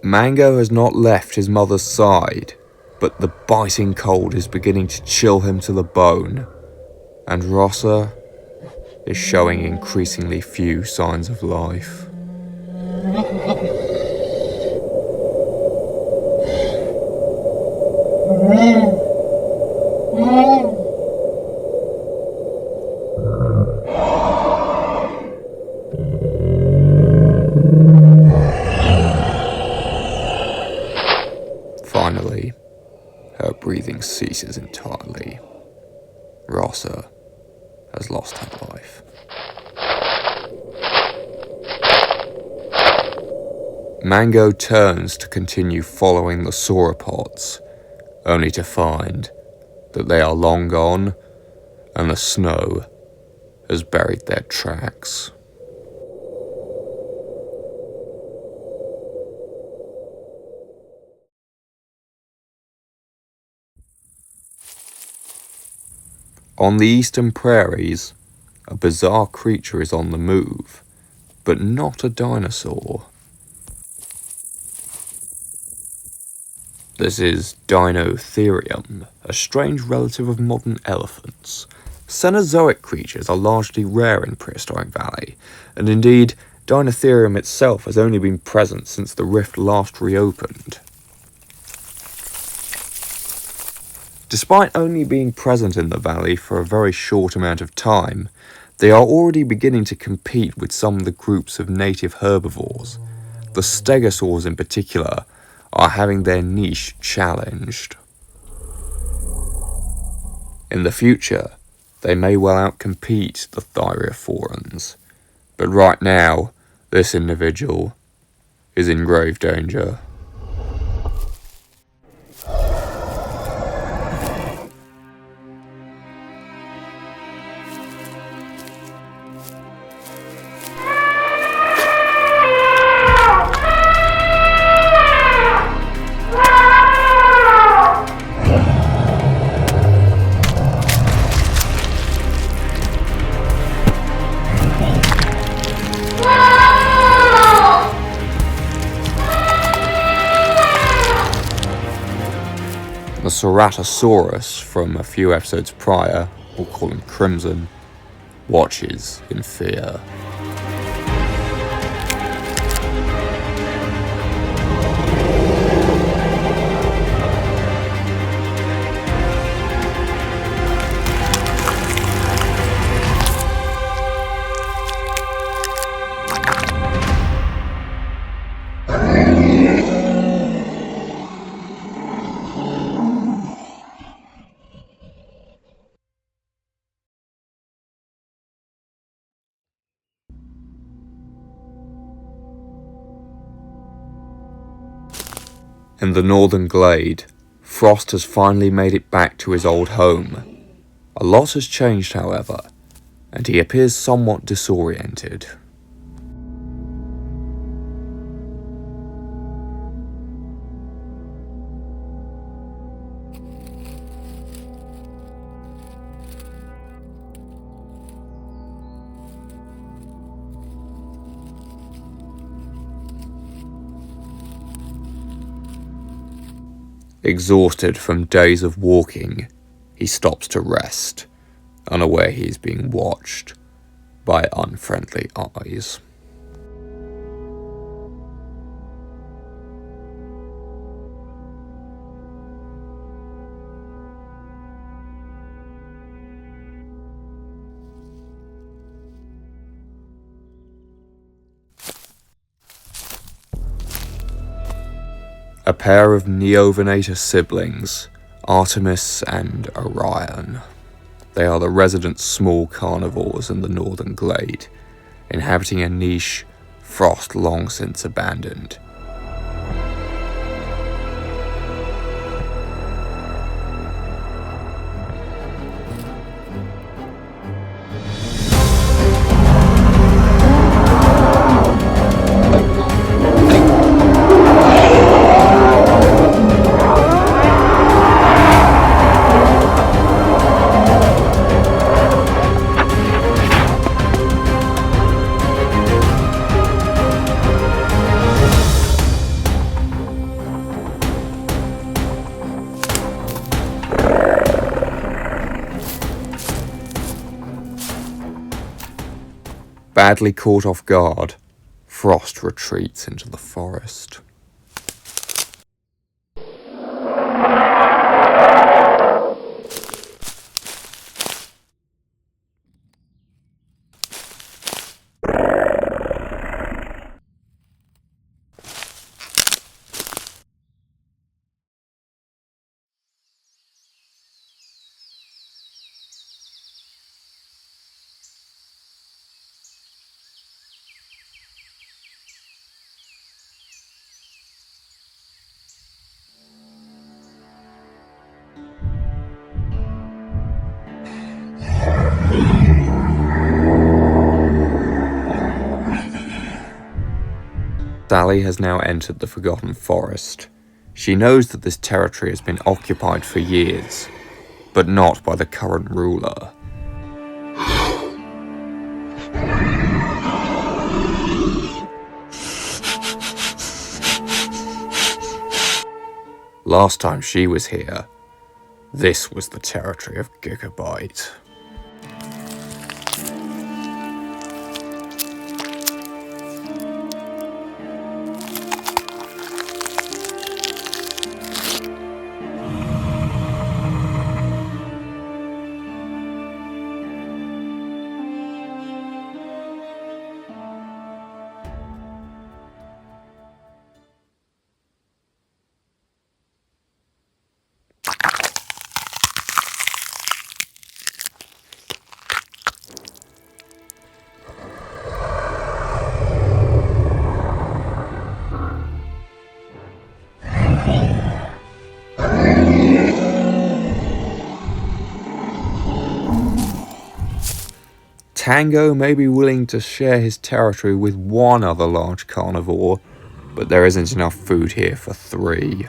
Mango has not left his mother's side, but the biting cold is beginning to chill him to the bone, and Rossa is showing increasingly few signs of life. Finally, her breathing ceases entirely. Rossa has lost her life. Mango turns to continue following the sauropods, only to find that they are long gone and the snow has buried their tracks. On the eastern prairies, a bizarre creature is on the move, but not a dinosaur. This is Dinotherium, a strange relative of modern elephants. Cenozoic creatures are largely rare in Prehistoric Valley, and indeed, Dinotherium itself has only been present since the rift last reopened. Despite only being present in the valley for a very short amount of time, they are already beginning to compete with some of the groups of native herbivores. The stegosaurs in particular are having their niche challenged. In the future, they may well outcompete the thyreophorans, but right now, this individual is in grave danger. The Ceratosaurus from a few episodes prior, we'll call him Crimson, watches in fear. In the northern glade, Frost has finally made it back to his old home. A lot has changed, however, and he appears somewhat disoriented. Exhausted from days of walking, he stops to rest, unaware he is being watched by unfriendly eyes. A pair of Neovenator siblings, Artemis and Orion. They are the resident small carnivores in the northern glade, inhabiting a niche Frost long since abandoned. Badly caught off guard, Frost retreats into the forest. Sally has now entered the Forgotten Forest. She knows that this territory has been occupied for years, but not by the current ruler. Last time she was here, this was the territory of Gigabyte. Tango may be willing to share his territory with one other large carnivore, but there isn't enough food here for 3.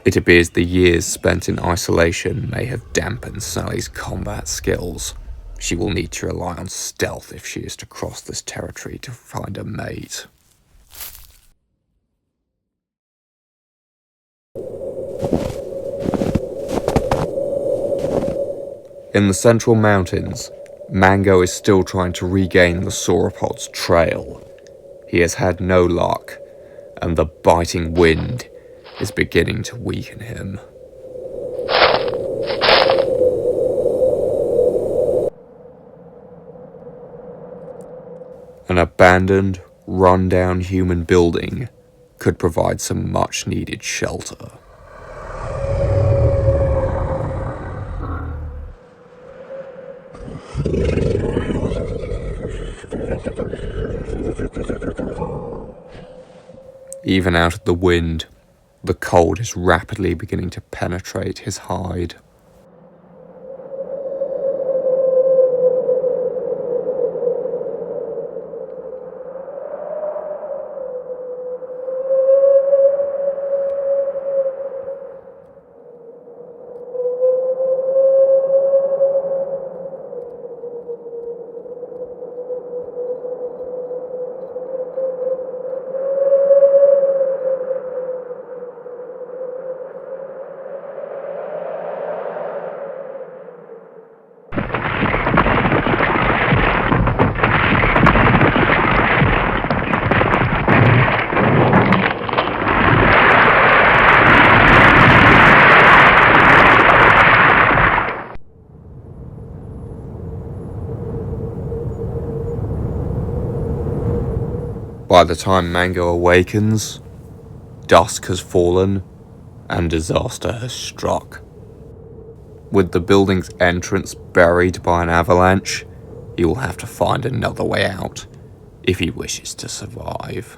It appears the years spent in isolation may have dampened Sally's combat skills. She will need to rely on stealth if she is to cross this territory to find a mate. In the central mountains, Mango is still trying to regain the sauropod's trail. He has had no luck, and the biting wind is beginning to weaken him. An abandoned, run-down human building could provide some much-needed shelter. Even out of the wind, the cold is rapidly beginning to penetrate his hide. By the time Mango awakens, dusk has fallen and disaster has struck. With the building's entrance buried by an avalanche, he will have to find another way out if he wishes to survive.